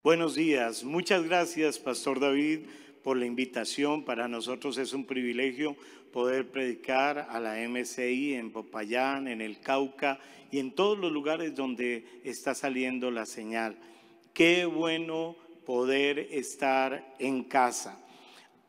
Buenos días. Muchas gracias, Pastor David, por la invitación. Para nosotros es un privilegio poder predicar a la MCI en Popayán, en el Cauca y en todos los lugares donde está saliendo la señal. Qué bueno poder estar en casa.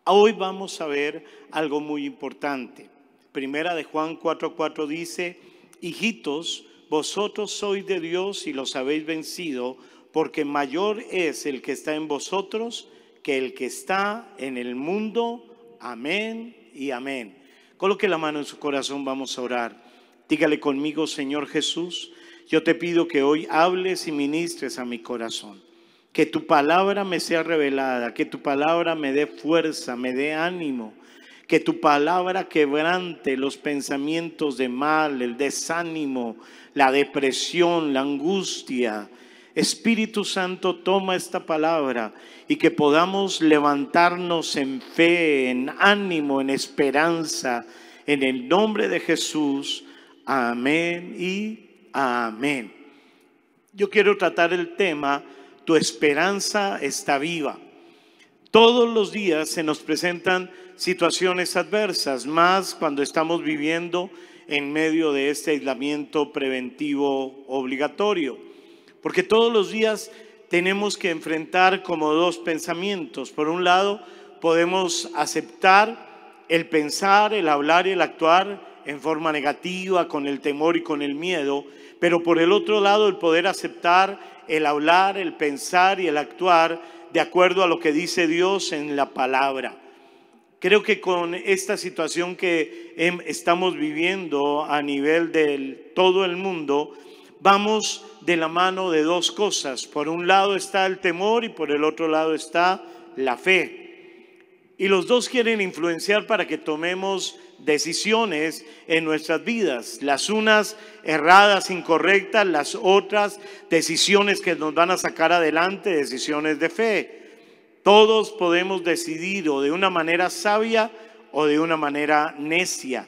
Hoy vamos a ver algo muy importante. Primera de Juan 4:4 dice: hijitos, vosotros sois de Dios y los habéis vencido, porque mayor es el que está en vosotros que el que está en el mundo. Amén y amén. Coloque la mano en su corazón, vamos a orar. Dígale conmigo: Señor Jesús, yo te pido que hoy hables y ministres a mi corazón. Que tu palabra me sea revelada, que tu palabra me dé fuerza, me dé ánimo. Que tu palabra quebrante los pensamientos de mal, el desánimo, la depresión, la angustia. Espíritu Santo, toma esta palabra y que podamos levantarnos en fe, en ánimo, en esperanza, en el nombre de Jesús. Amén y amén. Yo quiero tratar el tema: tu esperanza está viva. Todos los días se nos presentan situaciones adversas, más cuando estamos viviendo en medio de este aislamiento preventivo obligatorio. Porque todos los días tenemos que enfrentar como dos pensamientos. Por un lado, podemos aceptar el pensar, el hablar y el actuar en forma negativa, con el temor y con el miedo. Pero por el otro lado, el poder aceptar el hablar, el pensar y el actuar de acuerdo a lo que dice Dios en la palabra. Creo que con esta situación que estamos viviendo a nivel de todo el mundo, vamos de la mano de dos cosas. Por un lado está el temor y por el otro lado está la fe. Y los dos quieren influenciar para que tomemos decisiones en nuestras vidas. Las unas erradas, incorrectas, las otras decisiones que nos van a sacar adelante, decisiones de fe. Todos podemos decidir o de una manera sabia o de una manera necia.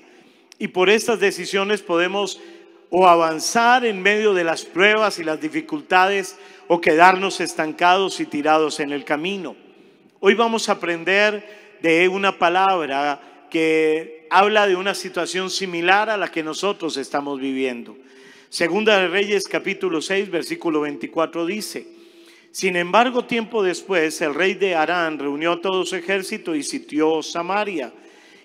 Y por estas decisiones podemos o avanzar en medio de las pruebas y las dificultades, o quedarnos estancados y tirados en el camino. Hoy vamos a aprender de una palabra que habla de una situación similar a la que nosotros estamos viviendo. Segunda de Reyes capítulo 6 versículo 24 dice: sin embargo, tiempo después, el rey de Aram reunió todo su ejército y sitió Samaria.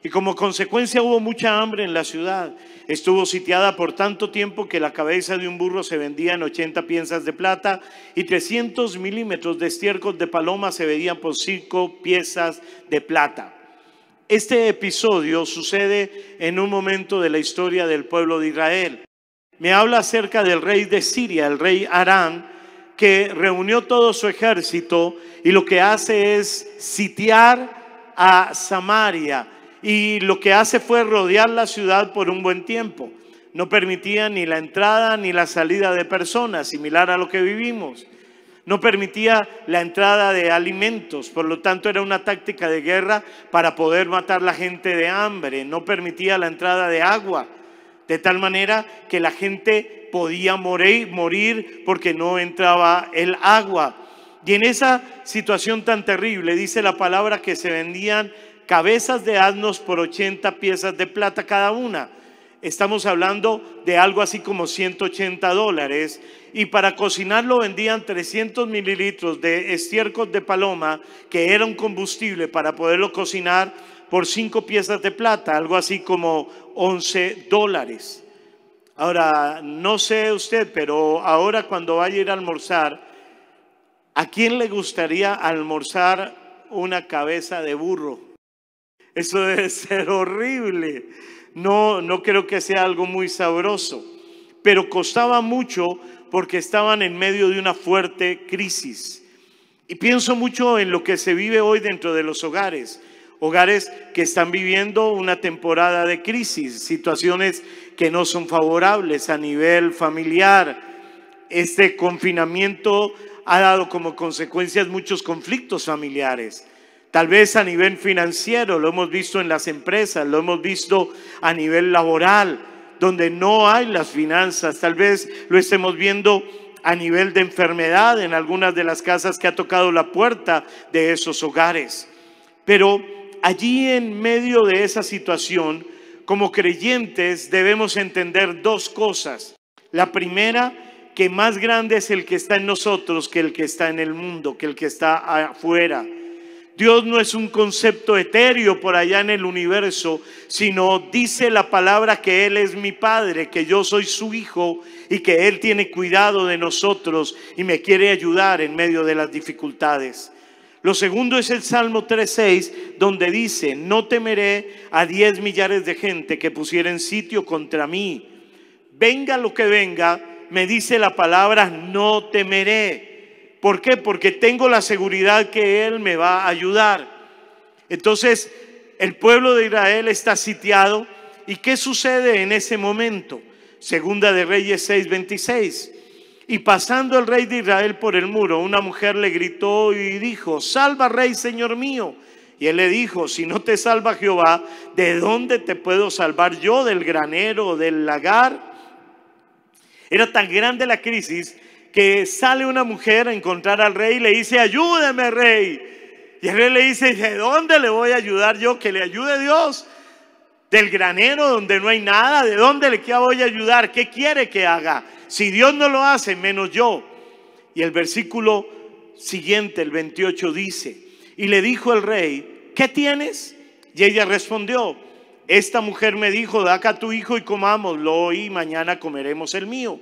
Y como consecuencia hubo mucha hambre en la ciudad. Estuvo sitiada por tanto tiempo que la cabeza de un burro se vendía en 80 piezas de plata y 300 milímetros de estiércol de paloma se vendían por 5 piezas de plata. Este episodio sucede en un momento de la historia del pueblo de Israel. Me habla acerca del rey de Siria, el rey Aram, que reunió todo su ejército y lo que hace es sitiar a Samaria. Y lo que hace fue rodear la ciudad por un buen tiempo. No permitía ni la entrada ni la salida de personas, similar a lo que vivimos. No permitía la entrada de alimentos, por lo tanto era una táctica de guerra para poder matar a la gente de hambre. No permitía la entrada de agua, de tal manera que la gente podía morir porque no entraba el agua. Y en esa situación tan terrible dice la palabra que se vendían cabezas de asnos por 80 piezas de plata cada una. Estamos hablando de algo así como $180. Y para cocinarlo vendían 300 mililitros de estiércol de paloma, que era un combustible para poderlo cocinar, por 5 piezas de plata, algo así como $11. Ahora, no sé usted, pero ahora cuando vaya a ir a almorzar, ¿a quién le gustaría almorzar una cabeza de burro? Eso debe ser horrible. No creo que sea algo muy sabroso, pero costaba mucho porque estaban en medio de una fuerte crisis. Y pienso mucho en lo que se vive hoy dentro de los hogares que están viviendo una temporada de crisis, situaciones que no son favorables a nivel familiar. Este confinamiento ha dado como consecuencias muchos conflictos familiares. Tal vez a nivel financiero, lo hemos visto en las empresas, lo hemos visto a nivel laboral, donde no hay las finanzas. Tal vez lo estemos viendo a nivel de enfermedad en algunas de las casas que ha tocado la puerta de esos hogares. Pero allí en medio de esa situación, como creyentes debemos entender dos cosas. La primera, que más grande es el que está en nosotros que el que está en el mundo, que el que está afuera. Dios no es un concepto etéreo por allá en el universo, sino dice la palabra que Él es mi Padre, que yo soy su Hijo y que Él tiene cuidado de nosotros y me quiere ayudar en medio de las dificultades. Lo segundo es el Salmo 3:6, donde dice: no temeré a 10 millares de gente que pusieren sitio contra mí. Venga lo que venga, me dice la palabra, no temeré. ¿Por qué? Porque tengo la seguridad que Él me va a ayudar. Entonces, el pueblo de Israel está sitiado. ¿Y qué sucede en ese momento? Segunda de Reyes 6:26. Y pasando el rey de Israel por el muro, una mujer le gritó y dijo: salva, rey, señor mío. Y él le dijo: si no te salva Jehová, ¿de dónde te puedo salvar yo? ¿Del granero o del lagar? Era tan grande la crisis que sale una mujer a encontrar al rey y le dice: ayúdeme, rey. Y el rey le dice: ¿de dónde le voy a ayudar yo? Que le ayude Dios. ¿Del granero donde no hay nada? ¿De dónde le voy a ayudar? ¿Qué quiere que haga? Si Dios no lo hace, menos yo. Y el versículo siguiente, el 28, dice: y le dijo el rey: ¿qué tienes? Y ella respondió: esta mujer me dijo: da acá a tu hijo y comámoslo, y mañana comeremos el mío.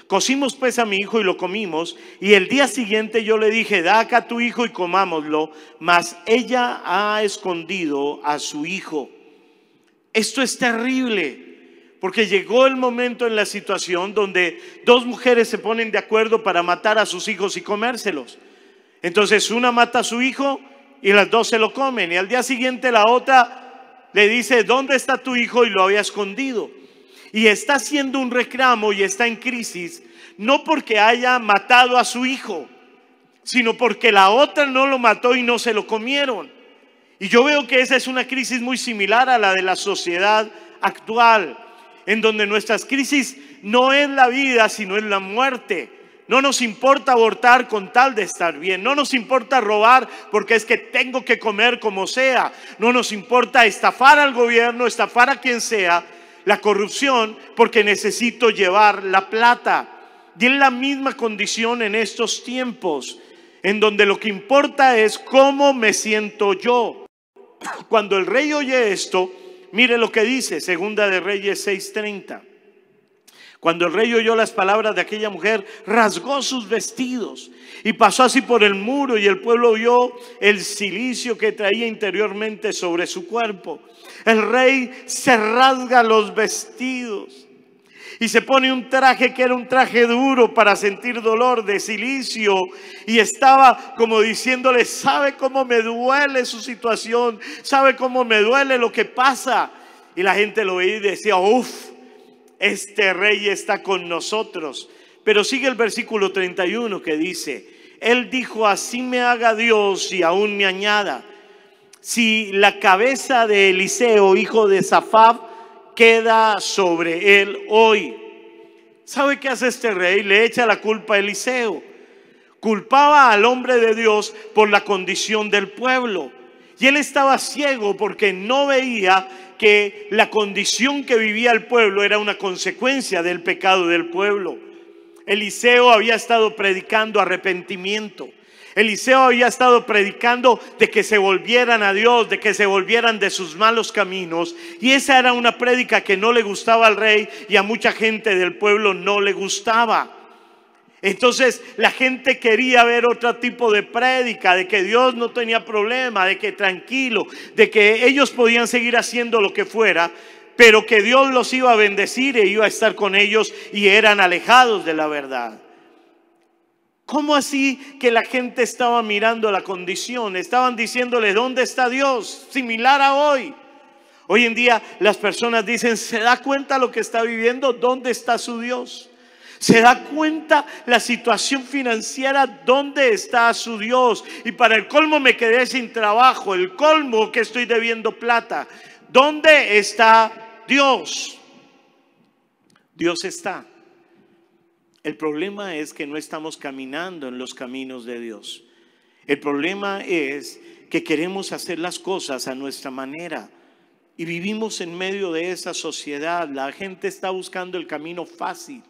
Cocimos pues a mi hijo y lo comimos, y el día siguiente yo le dije: da acá a tu hijo y comámoslo, mas ella ha escondido a su hijo. Esto es terrible, porque llegó el momento en la situación donde dos mujeres se ponen de acuerdo para matar a sus hijos y comérselos. Entonces una mata a su hijo y las dos se lo comen, y al día siguiente la otra le dice: ¿dónde está tu hijo? Y lo había escondido. Y está haciendo un reclamo y está en crisis, no porque haya matado a su hijo, sino porque la otra no lo mató y no se lo comieron. Y yo veo que esa es una crisis muy similar a la de la sociedad actual, en donde nuestras crisis no es la vida, sino es la muerte. No nos importa abortar con tal de estar bien. No nos importa robar porque es que tengo que comer como sea. No nos importa estafar al gobierno, estafar a quien sea, la corrupción, porque necesito llevar la plata. Y es la misma condición en estos tiempos, en donde lo que importa es cómo me siento yo. Cuando el rey oye esto, mire lo que dice, Segunda de Reyes 6:30. Cuando el rey oyó las palabras de aquella mujer, rasgó sus vestidos y pasó así por el muro, y el pueblo vio el cilicio que traía interiormente sobre su cuerpo. El rey se rasga los vestidos y se pone un traje que era un traje duro para sentir dolor, de silicio, y estaba como diciéndole: ¿sabe cómo me duele su situación? ¿Sabe cómo me duele lo que pasa? Y la gente lo veía y decía: uff, este rey está con nosotros. Pero sigue el versículo 31 que dice: él dijo: así me haga Dios y aún me añada, si la cabeza de Eliseo, hijo de Safat, queda sobre él hoy. ¿Sabe qué hace este rey? Le echa la culpa a Eliseo. Culpaba al hombre de Dios por la condición del pueblo. Y él estaba ciego porque no veía que la condición que vivía el pueblo era una consecuencia del pecado del pueblo. Eliseo había estado predicando arrepentimiento. Eliseo había estado predicando de que se volvieran a Dios, de que se volvieran de sus malos caminos. Y esa era una prédica que no le gustaba al rey, y a mucha gente del pueblo no le gustaba. Entonces la gente quería ver otro tipo de prédica, de que Dios no tenía problema, de que tranquilo, de que ellos podían seguir haciendo lo que fuera, pero que Dios los iba a bendecir e iba a estar con ellos, y eran alejados de la verdad. ¿Cómo así que la gente estaba mirando la condición? Estaban diciéndole: ¿dónde está Dios? Similar a hoy. Hoy en día las personas dicen: ¿se da cuenta lo que está viviendo? ¿Dónde está su Dios? ¿Se da cuenta la situación financiera? ¿Dónde está su Dios? Y para el colmo me quedé sin trabajo. El colmo que estoy debiendo plata. ¿Dónde está Dios? Dios está. El problema es que no estamos caminando en los caminos de Dios. El problema es que queremos hacer las cosas a nuestra manera y vivimos en medio de esa sociedad. La gente está buscando el camino fácil.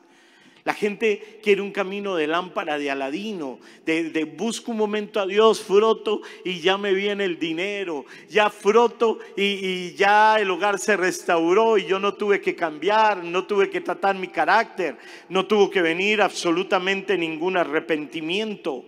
La gente quiere un camino de lámpara de Aladino, de busco un momento a Dios, froto y ya me viene el dinero, ya froto y ya el hogar se restauró y yo no tuve que cambiar, no tuve que tratar mi carácter, no tuvo que venir absolutamente ningún arrepentimiento.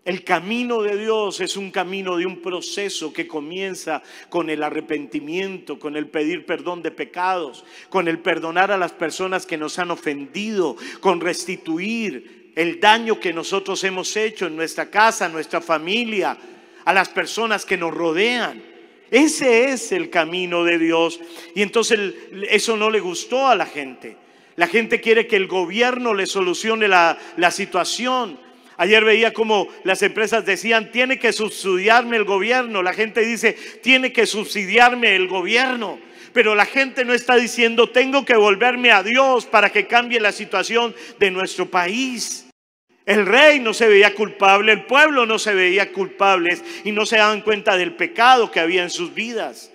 El camino de Dios es un camino de un proceso que comienza con el arrepentimiento, con el pedir perdón de pecados, con el perdonar a las personas que nos han ofendido, con restituir el daño que nosotros hemos hecho en nuestra casa, en nuestra familia, a las personas que nos rodean. Ese es el camino de Dios. Y entonces eso no le gustó a la gente. La gente quiere que el gobierno le solucione la situación. Ayer veía como las empresas decían, tiene que subsidiarme el gobierno. La gente dice, tiene que subsidiarme el gobierno. Pero la gente no está diciendo, tengo que volverme a Dios para que cambie la situación de nuestro país. El rey no se veía culpable, el pueblo no se veía culpables y no se daban cuenta del pecado que había en sus vidas.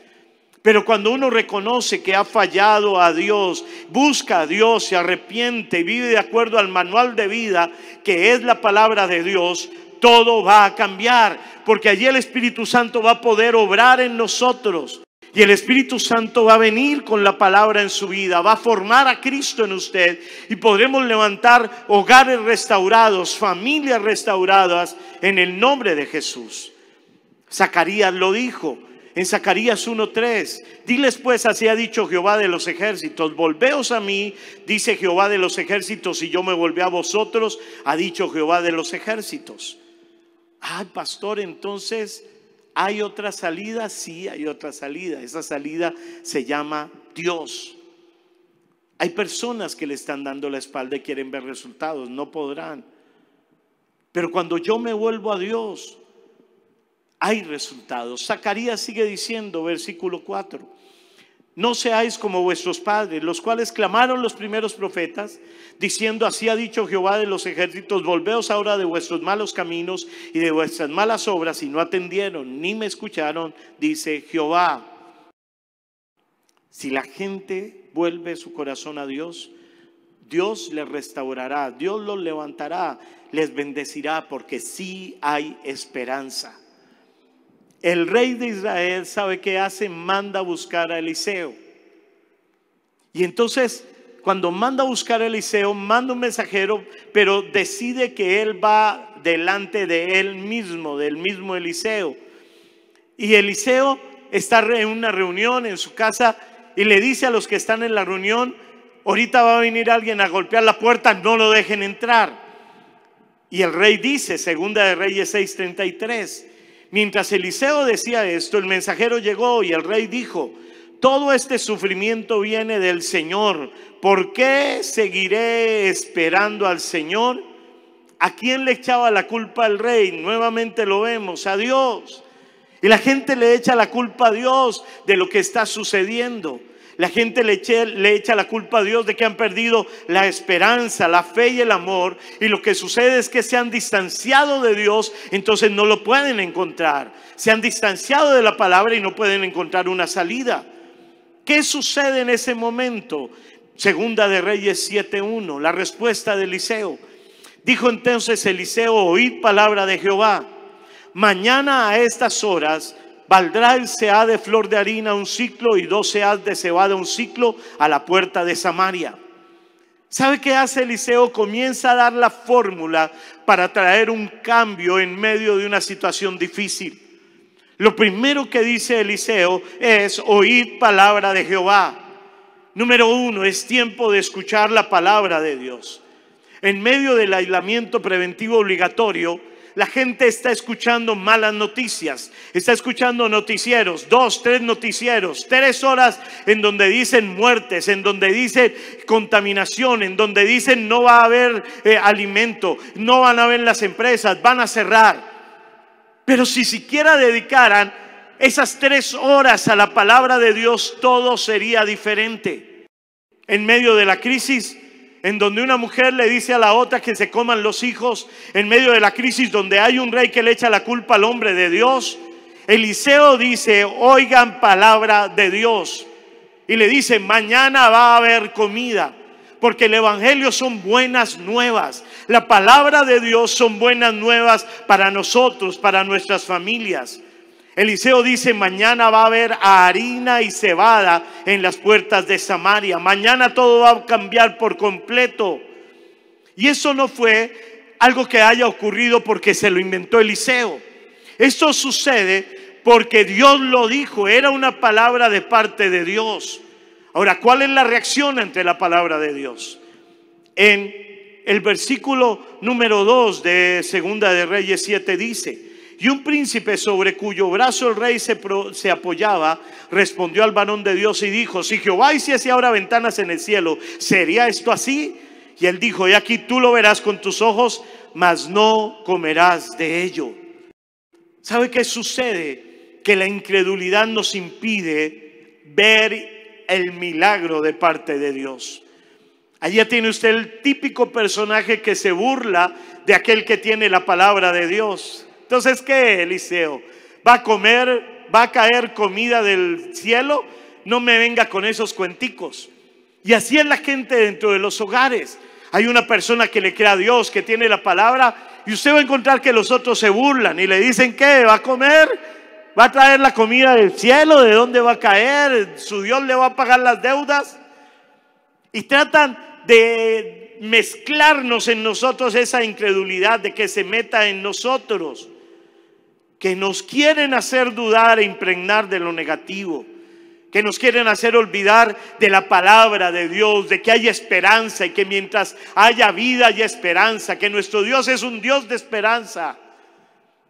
Pero cuando uno reconoce que ha fallado a Dios, busca a Dios, se arrepiente y vive de acuerdo al manual de vida que es la palabra de Dios, todo va a cambiar, porque allí el Espíritu Santo va a poder obrar en nosotros. Y el Espíritu Santo va a venir con la palabra en su vida, va a formar a Cristo en usted y podremos levantar hogares restaurados, familias restauradas en el nombre de Jesús. Zacarías lo dijo. En Zacarías 1:3, diles pues, así ha dicho Jehová de los ejércitos, volveos a mí, dice Jehová de los ejércitos, y yo me volví a vosotros, ha dicho Jehová de los ejércitos. Ay, pastor, entonces, ¿hay otra salida? Sí, hay otra salida. Esa salida se llama Dios. Hay personas que le están dando la espalda y quieren ver resultados, no podrán. Pero cuando yo me vuelvo a Dios, hay resultados. Zacarías sigue diciendo, versículo 4, no seáis como vuestros padres, los cuales clamaron los primeros profetas, diciendo, así ha dicho Jehová de los ejércitos, volveos ahora de vuestros malos caminos y de vuestras malas obras, y no atendieron, ni me escucharon, dice Jehová. Si la gente vuelve su corazón a Dios, Dios les restaurará, Dios los levantará, les bendecirá, porque sí hay esperanza. El rey de Israel, ¿sabe qué hace? Manda a buscar a Eliseo. Y entonces, cuando manda a buscar a Eliseo, manda un mensajero, pero decide que él va delante de él mismo, del mismo Eliseo. Y Eliseo está en una reunión en su casa y le dice a los que están en la reunión, ahorita va a venir alguien a golpear la puerta, no lo dejen entrar. Y el rey dice, segunda de Reyes 6:33, mientras Eliseo decía esto, el mensajero llegó y el rey dijo, todo este sufrimiento viene del Señor. ¿Por qué seguiré esperando al Señor? ¿A quién le echaba la culpa al rey? Nuevamente lo vemos, a Dios. Y la gente le echa la culpa a Dios de lo que está sucediendo. La gente le echa la culpa a Dios de que han perdido la esperanza, la fe y el amor. Y lo que sucede es que se han distanciado de Dios, entonces no lo pueden encontrar. Se han distanciado de la palabra y no pueden encontrar una salida. ¿Qué sucede en ese momento? Segunda de Reyes 7:1, la respuesta de Eliseo. Dijo entonces Eliseo, oíd palabra de Jehová. Mañana a estas horas valdrá el seah de flor de harina un siclo y 2 seahs de cebada un siclo a la puerta de Samaria. ¿Sabe qué hace Eliseo? Comienza a dar la fórmula para traer un cambio en medio de una situación difícil. Lo primero que dice Eliseo es, oíd palabra de Jehová. Número 1, es tiempo de escuchar la palabra de Dios. En medio del aislamiento preventivo obligatorio, la gente está escuchando malas noticias, está escuchando noticieros, 2, 3 noticieros, 3 horas en donde dicen muertes, en donde dicen contaminación, en donde dicen no va a haber alimento, no van a haber las empresas, van a cerrar. Pero si siquiera dedicaran esas 3 horas a la palabra de Dios, todo sería diferente. En medio de la crisis, en donde una mujer le dice a la otra que se coman los hijos en medio de la crisis, donde hay un rey que le echa la culpa al hombre de Dios. Eliseo dice: oigan palabra de Dios. Y le dice: mañana va a haber comida, porque el evangelio son buenas nuevas. La palabra de Dios son buenas nuevas para nosotros, para nuestras familias. Eliseo dice: mañana va a haber harina y cebada en las puertas de Samaria. Mañana todo va a cambiar por completo. Y eso no fue algo que haya ocurrido porque se lo inventó Eliseo. Esto sucede porque Dios lo dijo. Era una palabra de parte de Dios. Ahora, ¿cuál es la reacción ante la palabra de Dios? En el versículo número 2 de Segunda de Reyes 7 dice: y un príncipe sobre cuyo brazo el rey se apoyaba respondió al varón de Dios y dijo: si Jehová hiciese ahora ventanas en el cielo, ¿sería esto así? Y él dijo: y aquí tú lo verás con tus ojos, mas no comerás de ello. ¿Sabe qué sucede? Que la incredulidad nos impide ver el milagro de parte de Dios. Allá tiene usted el típico personaje que se burla de aquel que tiene la palabra de Dios. Entonces, ¿qué, Eliseo? ¿Va a caer comida del cielo? No me venga con esos cuenticos. Y así es la gente dentro de los hogares. Hay una persona que le cree a Dios, que tiene la palabra, y usted va a encontrar que los otros se burlan y le dicen: ¿qué? ¿Va a comer? ¿Va a traer la comida del cielo? ¿De dónde va a caer? ¿Su Dios le va a pagar las deudas? Y tratan de mezclarnos en nosotros esa incredulidad, de que se meta en nosotros, que nos quieren hacer dudar e impregnar de lo negativo, que nos quieren hacer olvidar de la palabra de Dios, de que hay esperanza y que mientras haya vida hay esperanza, que nuestro Dios es un Dios de esperanza,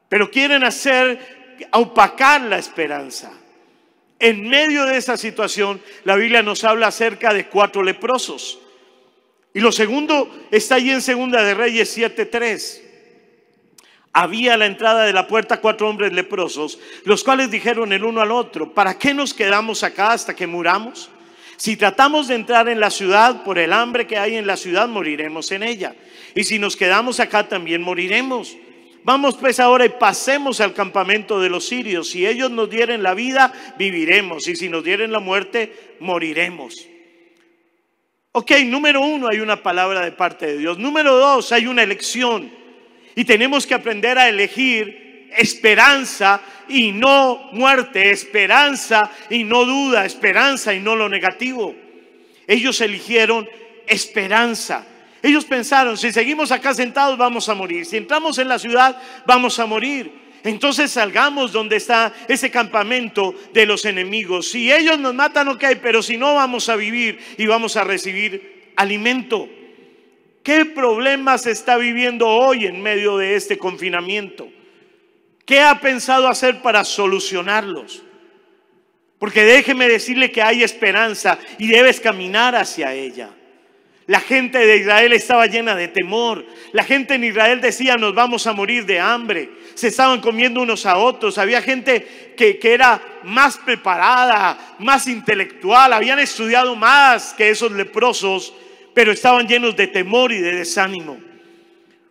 pero quieren opacar la esperanza. En medio de esa situación, la Biblia nos habla acerca de 4 leprosos. Y lo segundo está allí en Segunda de Reyes 7:3. Había a la entrada de la puerta 4 hombres leprosos, los cuales dijeron el uno al otro: ¿para qué nos quedamos acá hasta que muramos? Si tratamos de entrar en la ciudad, por el hambre que hay en la ciudad, moriremos en ella. Y si nos quedamos acá, también moriremos. Vamos pues ahora y pasemos al campamento de los sirios. Si ellos nos dieren la vida, viviremos. Y si nos dieren la muerte, moriremos. Ok, número 1, hay una palabra de parte de Dios. Número 2, hay una elección. Y tenemos que aprender a elegir esperanza y no muerte, esperanza y no duda, esperanza y no lo negativo. Ellos eligieron esperanza. Ellos pensaron: si seguimos acá sentados vamos a morir, si entramos en la ciudad vamos a morir. Entonces salgamos donde está ese campamento de los enemigos. Si ellos nos matan, ok, pero si no, vamos a vivir y vamos a recibir alimento. ¿Qué problemas está viviendo hoy en medio de este confinamiento? ¿Qué ha pensado hacer para solucionarlos? Porque déjeme decirle que hay esperanza y debes caminar hacia ella. La gente de Israel estaba llena de temor. La gente en Israel decía: nos vamos a morir de hambre. Se estaban comiendo unos a otros. Había gente que era más preparada, más intelectual, habían estudiado más que esos leprosos, pero estaban llenos de temor y de desánimo.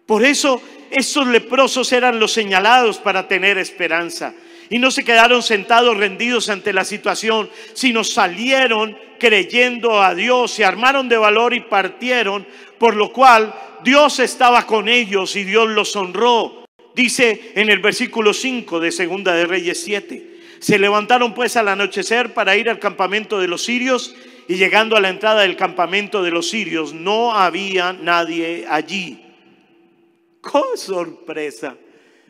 Por eso estos leprosos eran los señalados para tener esperanza. Y no se quedaron sentados rendidos ante la situación, sino salieron creyendo a Dios, se armaron de valor y partieron, por lo cual Dios estaba con ellos y Dios los honró. Dice en el versículo 5 de Segunda de Reyes 7: se levantaron pues al anochecer para ir al campamento de los sirios, y llegando a la entrada del campamento de los sirios no había nadie allí. ¡Qué sorpresa!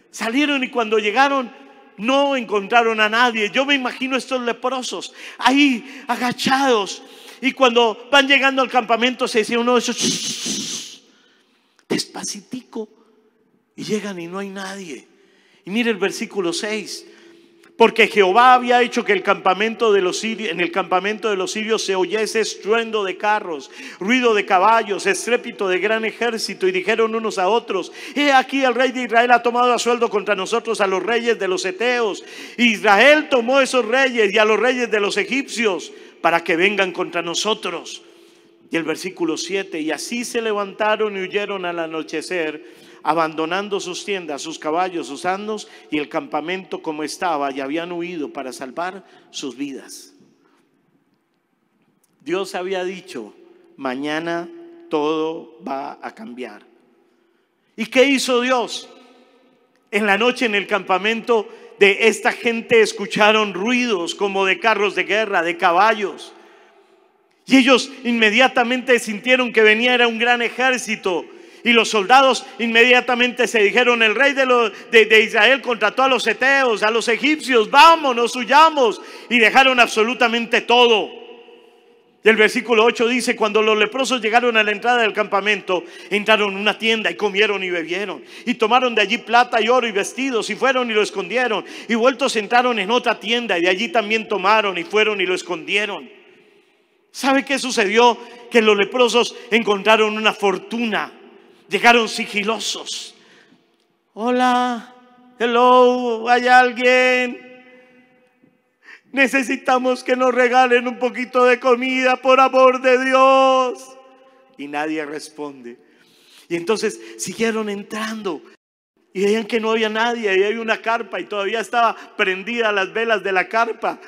Salieron y cuando llegaron no encontraron a nadie. Yo me imagino estos leprosos ahí agachados, y cuando van llegando al campamento se decía uno de esos: despacitico, y llegan y no hay nadie. Y mire el versículo 6: porque Jehová había hecho que en el campamento de los sirios se oyese estruendo de carros, ruido de caballos, estrépito de gran ejército. Y dijeron unos a otros: he aquí el rey de Israel ha tomado a sueldo contra nosotros a los reyes de los heteos. Israel tomó esos reyes y a los reyes de los egipcios para que vengan contra nosotros. Y el versículo 7, y así se levantaron y huyeron al anochecer, abandonando sus tiendas, sus caballos, sus asnos y el campamento como estaba, y habían huido para salvar sus vidas. Dios había dicho, mañana todo va a cambiar. ¿Y qué hizo Dios? En la noche en el campamento de esta gente escucharon ruidos como de carros de guerra, de caballos. Y ellos inmediatamente sintieron que venía era un gran ejército. Y los soldados inmediatamente se dijeron, el rey de Israel contrató a los heteos, a los egipcios, vámonos, huyamos. Y dejaron absolutamente todo. Y el versículo 8 dice, cuando los leprosos llegaron a la entrada del campamento, entraron en una tienda y comieron y bebieron. Y tomaron de allí plata y oro y vestidos y fueron y lo escondieron. Y vueltos entraron en otra tienda y de allí también tomaron y fueron y lo escondieron. ¿Sabe qué sucedió? Que los leprosos encontraron una fortuna. Llegaron sigilosos. Hola, hello, ¿hay alguien? Necesitamos que nos regalen un poquito de comida, por amor de Dios. Y nadie responde. Y entonces siguieron entrando. Y veían que no había nadie. Y había una carpa y todavía estaba prendida las velas de la carpa.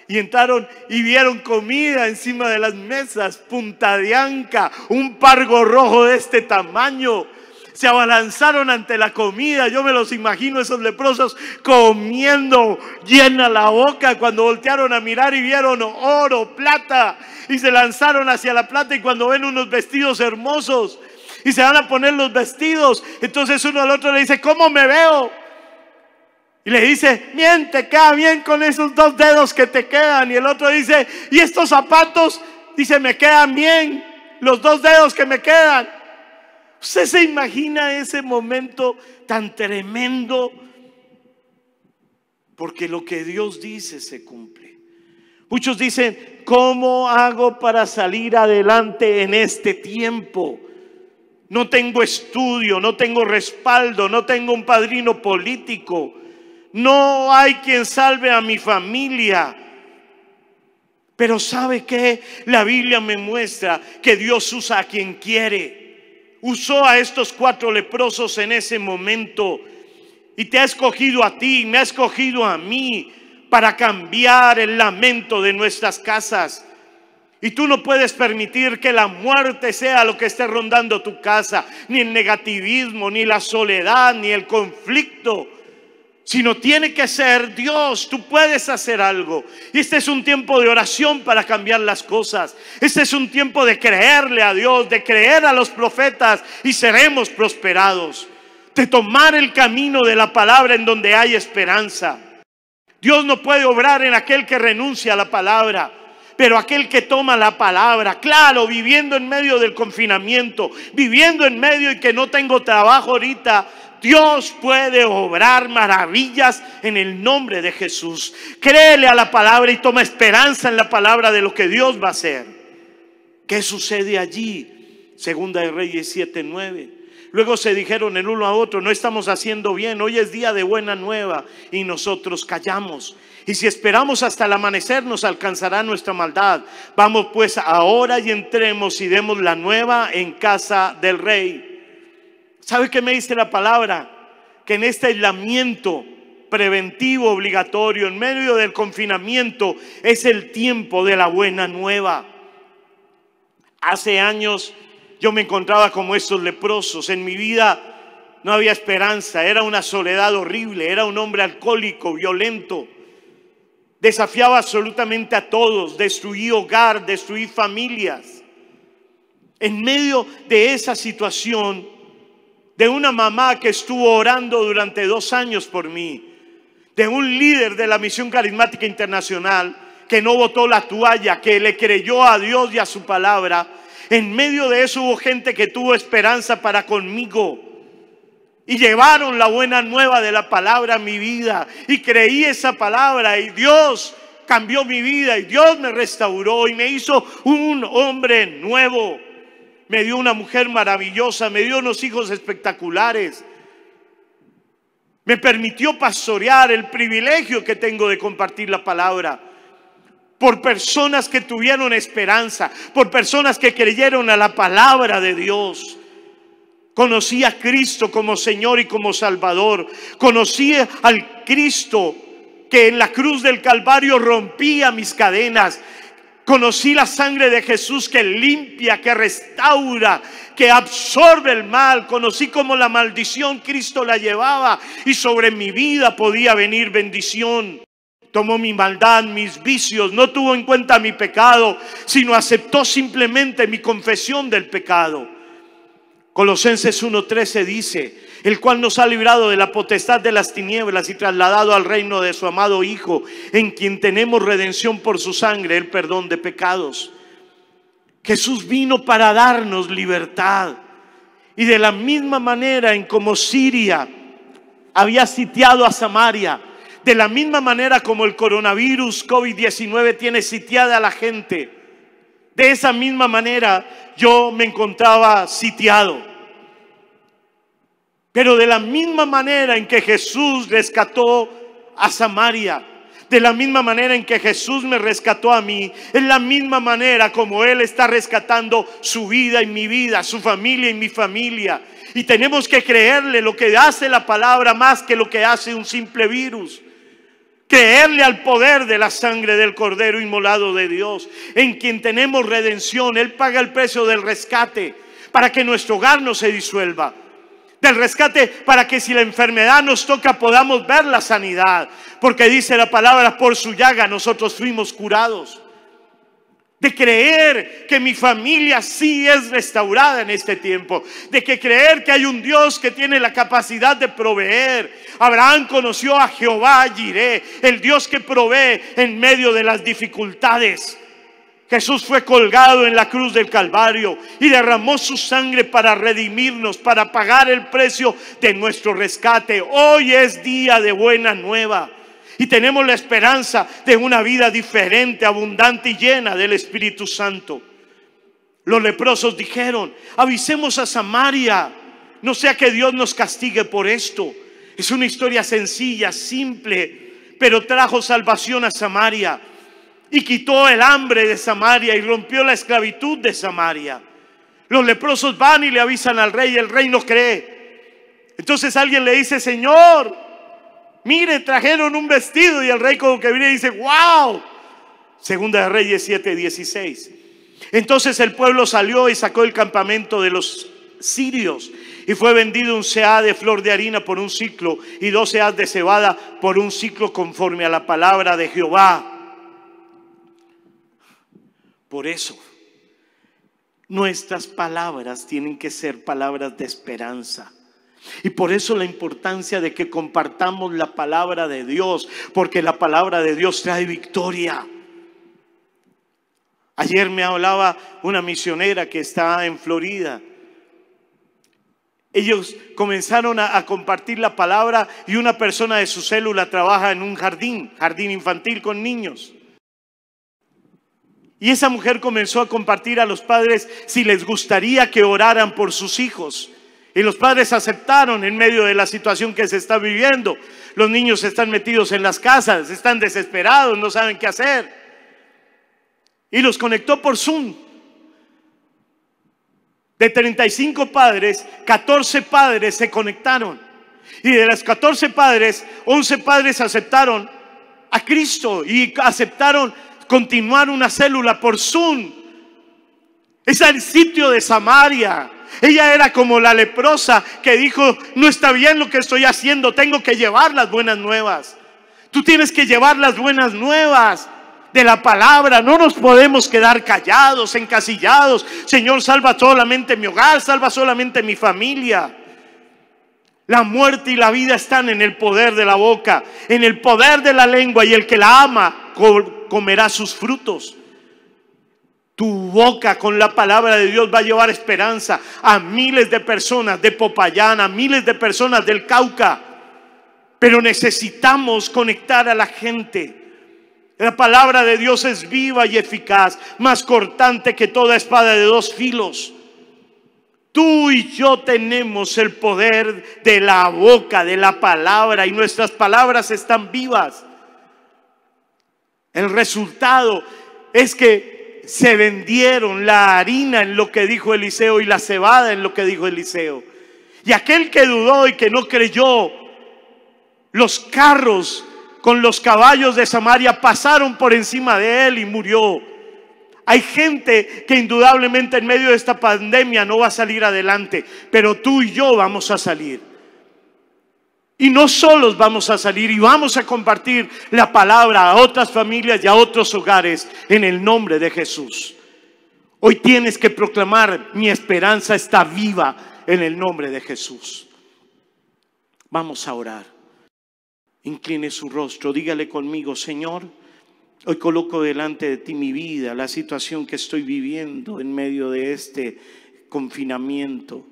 Y entraron y vieron comida encima de las mesas, punta de anca, un pargo rojo de este tamaño. Se abalanzaron ante la comida. Yo me los imagino esos leprosos comiendo llena la boca cuando voltearon a mirar y vieron oro, plata. Y se lanzaron hacia la plata y cuando ven unos vestidos hermosos y se van a poner los vestidos, entonces uno al otro le dice, ¿cómo me veo? Y le dice, bien, te queda bien con esos 2 dedos que te quedan. Y el otro dice, ¿y estos zapatos? Dice, me quedan bien los 2 dedos que me quedan. ¿Usted se imagina ese momento tan tremendo? Porque lo que Dios dice se cumple. Muchos dicen, ¿cómo hago para salir adelante en este tiempo? No tengo estudio, no tengo respaldo, no tengo un padrino político. No hay quien salve a mi familia. Pero ¿sabe qué? La Biblia me muestra que Dios usa a quien quiere. Usó a estos 4 leprosos en ese momento. Y te ha escogido a ti, me ha escogido a mí para cambiar el lamento de nuestras casas. Y tú no puedes permitir que la muerte sea lo que esté rondando tu casa, ni el negativismo, ni la soledad, ni el conflicto. Sino tiene que ser Dios. Tú puedes hacer algo. Y este es un tiempo de oración para cambiar las cosas. Este es un tiempo de creerle a Dios, de creer a los profetas y seremos prosperados. De tomar el camino de la palabra en donde hay esperanza. Dios no puede obrar en aquel que renuncia a la palabra, pero aquel que toma la palabra, claro, viviendo en medio del confinamiento, viviendo en medio y que no tengo trabajo ahorita, Dios puede obrar maravillas en el nombre de Jesús. Créele a la palabra y toma esperanza en la palabra de lo que Dios va a hacer. ¿Qué sucede allí? Segunda de Reyes 7:9. Luego se dijeron el uno a otro, no estamos haciendo bien, hoy es día de buena nueva y nosotros callamos. Y si esperamos hasta el amanecer nos alcanzará nuestra maldad. Vamos pues ahora y entremos y demos la nueva en casa del rey. ¿Sabe qué me dice la palabra? Que en este aislamiento preventivo obligatorio, en medio del confinamiento, es el tiempo de la buena nueva. Hace años yo me encontraba como estos leprosos. En mi vida no había esperanza, era una soledad horrible, era un hombre alcohólico, violento. Desafiaba absolutamente a todos, destruí hogar, destruí familias. En medio de esa situación, de una mamá que estuvo orando durante 2 años por mí, de un líder de la Misión Carismática Internacional que no botó la toalla, que le creyó a Dios y a su palabra. En medio de eso hubo gente que tuvo esperanza para conmigo y llevaron la buena nueva de la palabra a mi vida y creí esa palabra y Dios cambió mi vida y Dios me restauró y me hizo un hombre nuevo. Me dio una mujer maravillosa, me dio unos hijos espectaculares. Me permitió pastorear, el privilegio que tengo de compartir la palabra. por personas que tuvieron esperanza, por personas que creyeron a la palabra de Dios. Conocí a Cristo como Señor y como Salvador. Conocí al Cristo que en la cruz del Calvario rompía mis cadenas. Conocí la sangre de Jesús que limpia, que restaura, que absorbe el mal. Conocí cómo la maldición Cristo la llevaba y sobre mi vida podía venir bendición. Tomó mi maldad, mis vicios, no tuvo en cuenta mi pecado, sino aceptó simplemente mi confesión del pecado. Colosenses 1:13 dice: el cual nos ha librado de la potestad de las tinieblas y trasladado al reino de su amado Hijo, en quien tenemos redención por su sangre, el perdón de pecados. Jesús vino para darnos libertad. Y de la misma manera en como Siria había sitiado a Samaria, de la misma manera como el coronavirus COVID-19 tiene sitiada a la gente, de esa misma manera yo me encontraba sitiado. Pero de la misma manera en que Jesús rescató a Samaria, de la misma manera en que Jesús me rescató a mí, es la misma manera como Él está rescatando su vida y mi vida, su familia y mi familia. Y tenemos que creerle lo que hace la palabra más que lo que hace un simple virus. Creerle al poder de la sangre del Cordero inmolado de Dios, en quien tenemos redención. Él paga el precio del rescate para que nuestro hogar no se disuelva. Del rescate para que si la enfermedad nos toca podamos ver la sanidad. Porque dice la palabra: por su llaga nosotros fuimos curados. De creer que mi familia sí es restaurada en este tiempo. De que creer que hay un Dios que tiene la capacidad de proveer. Abraham conoció a Jehová Jireh, el Dios que provee en medio de las dificultades. Jesús fue colgado en la cruz del Calvario y derramó su sangre para redimirnos, para pagar el precio de nuestro rescate. Hoy es día de buena nueva y tenemos la esperanza de una vida diferente, abundante y llena del Espíritu Santo. Los leprosos dijeron: avisemos a Samaria, no sea que Dios nos castigue por esto. Es una historia sencilla, simple, pero trajo salvación a Samaria. Y quitó el hambre de Samaria y rompió la esclavitud de Samaria. Los leprosos van y le avisan al rey y el rey no cree. Entonces alguien le dice: Señor, mire, trajeron un vestido. Y el rey como que viene y dice: wow. Segunda de Reyes 7:16. Entonces el pueblo salió y sacó el campamento de los sirios. Y fue vendido un seah de flor de harina por un siclo y 2 seahs de cebada por un siclo, conforme a la palabra de Jehová. Por eso, nuestras palabras tienen que ser palabras de esperanza. Y por eso la importancia de que compartamos la palabra de Dios, porque la palabra de Dios trae victoria. Ayer me hablaba una misionera que está en Florida. Ellos comenzaron a compartir la palabra y una persona de su célula trabaja en un jardín infantil con niños. Y esa mujer comenzó a compartir a los padres si les gustaría que oraran por sus hijos. Y los padres aceptaron en medio de la situación que se está viviendo. Los niños están metidos en las casas, están desesperados, no saben qué hacer. Y los conectó por Zoom. De 35 padres, 14 padres se conectaron. Y de los 14 padres, 11 padres aceptaron a Cristo y aceptaron continuar una célula por Zoom. Es el sitio de Samaria. Ella era como la leprosa que dijo: no está bien lo que estoy haciendo, tengo que llevar las buenas nuevas. Tú tienes que llevar las buenas nuevas de la palabra. No nos podemos quedar callados, encasillados. Señor, salva solamente mi hogar, salva solamente mi familia. La muerte y la vida están en el poder de la boca, en el poder de la lengua, y el que la ama comerá sus frutos. Tu boca con la palabra de Dios va a llevar esperanza a miles de personas de Popayán, a miles de personas del Cauca. Pero necesitamos conectar a la gente. La palabra de Dios es viva y eficaz, más cortante que toda espada de 2 filos. Tú y yo tenemos el poder de la boca, de la palabra, y nuestras palabras están vivas. El resultado es que se vendieron la harina en lo que dijo Eliseo y la cebada en lo que dijo Eliseo. Y aquel que dudó y que no creyó, los carros con los caballos de Samaria pasaron por encima de él y murió. Hay gente que indudablemente en medio de esta pandemia no va a salir adelante, pero tú y yo vamos a salir. Y no solos vamos a salir, y vamos a compartir la palabra a otras familias y a otros hogares en el nombre de Jesús. Hoy tienes que proclamar: mi esperanza está viva en el nombre de Jesús. Vamos a orar. Incline su rostro, dígale conmigo: Señor, hoy coloco delante de ti mi vida, la situación que estoy viviendo en medio de este confinamiento.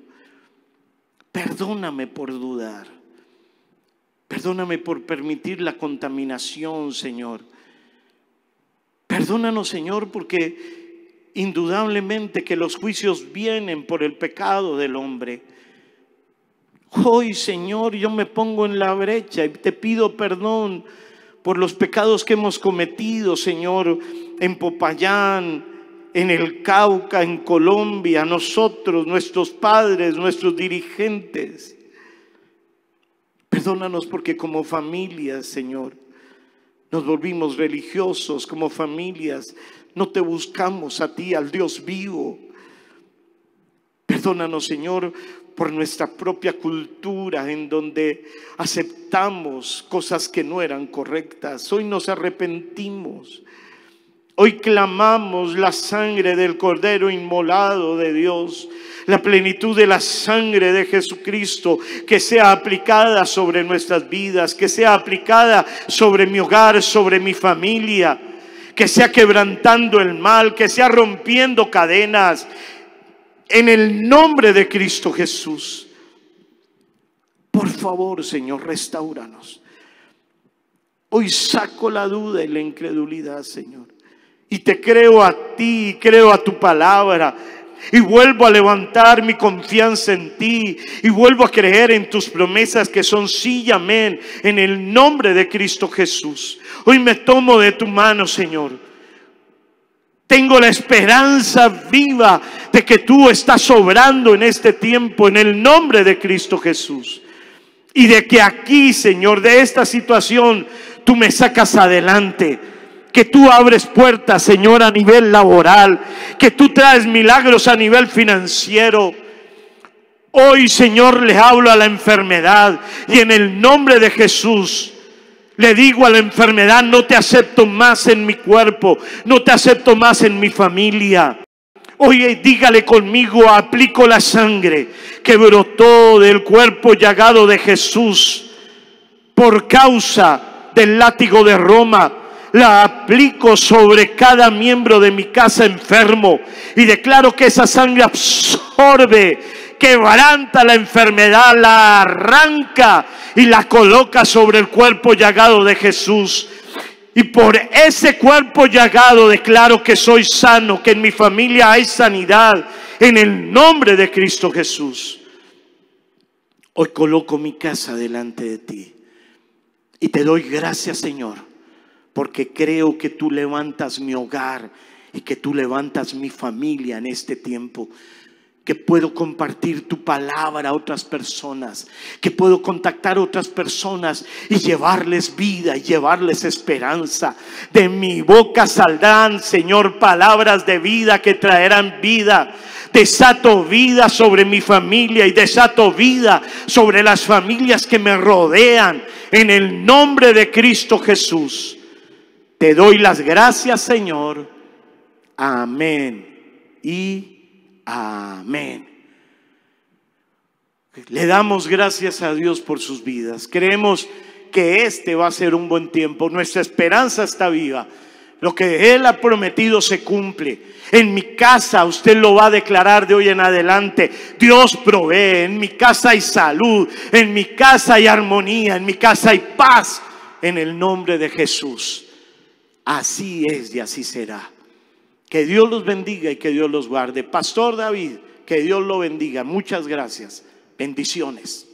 Perdóname por dudar. Perdóname por permitir la contaminación, Señor. Perdónanos, Señor, porque indudablemente que los juicios vienen por el pecado del hombre. Hoy, Señor, yo me pongo en la brecha y te pido perdón por los pecados que hemos cometido, Señor, en Popayán, en el Cauca, en Colombia, nosotros, nuestros padres, nuestros dirigentes. Perdónanos porque como familias, Señor, nos volvimos religiosos. Como familias no te buscamos a ti, al Dios vivo. Perdónanos, Señor, por nuestra propia cultura en donde aceptamos cosas que no eran correctas. Hoy nos arrepentimos. Hoy clamamos la sangre del Cordero inmolado de Dios, la plenitud de la sangre de Jesucristo, que sea aplicada sobre nuestras vidas, que sea aplicada sobre mi hogar, sobre mi familia, que sea quebrantando el mal, que sea rompiendo cadenas, en el nombre de Cristo Jesús. Por favor, Señor, restáuranos. Hoy saco la duda y la incredulidad, Señor, y te creo a ti, creo a tu palabra, y vuelvo a levantar mi confianza en ti, y vuelvo a creer en tus promesas que son sí y amén, en el nombre de Cristo Jesús. Hoy me tomo de tu mano, Señor. Tengo la esperanza viva de que tú estás obrando en este tiempo, en el nombre de Cristo Jesús. Y de que aquí, Señor, de esta situación, tú me sacas adelante. Que tú abres puertas, Señor, a nivel laboral. Que tú traes milagros a nivel financiero. Hoy, Señor, le hablo a la enfermedad. Y en el nombre de Jesús, le digo a la enfermedad: no te acepto más en mi cuerpo, no te acepto más en mi familia. Oye, dígale conmigo: aplico la sangre que brotó del cuerpo llagado de Jesús por causa del látigo de Roma. La aplico sobre cada miembro de mi casa enfermo y declaro que esa sangre absorbe, quebranta la enfermedad, la arranca y la coloca sobre el cuerpo llagado de Jesús. Y por ese cuerpo llagado declaro que soy sano, que en mi familia hay sanidad, en el nombre de Cristo Jesús. Hoy coloco mi casa delante de ti y te doy gracias, Señor, porque creo que tú levantas mi hogar y que tú levantas mi familia en este tiempo. Que puedo compartir tu palabra a otras personas, que puedo contactar a otras personas y llevarles vida y llevarles esperanza. De mi boca saldrán, Señor, palabras de vida que traerán vida. Desato vida sobre mi familia y desato vida sobre las familias que me rodean, en el nombre de Cristo Jesús. Te doy las gracias, Señor. Amén y amén. Le damos gracias a Dios por sus vidas. Creemos que este va a ser un buen tiempo. Nuestra esperanza está viva. Lo que Él ha prometido se cumple. En mi casa, usted lo va a declarar de hoy en adelante: Dios provee. En mi casa hay salud, en mi casa hay armonía, en mi casa hay paz, en el nombre de Jesús. Así es y así será. Que Dios los bendiga y que Dios los guarde. Pastor David, que Dios lo bendiga. Muchas gracias. Bendiciones.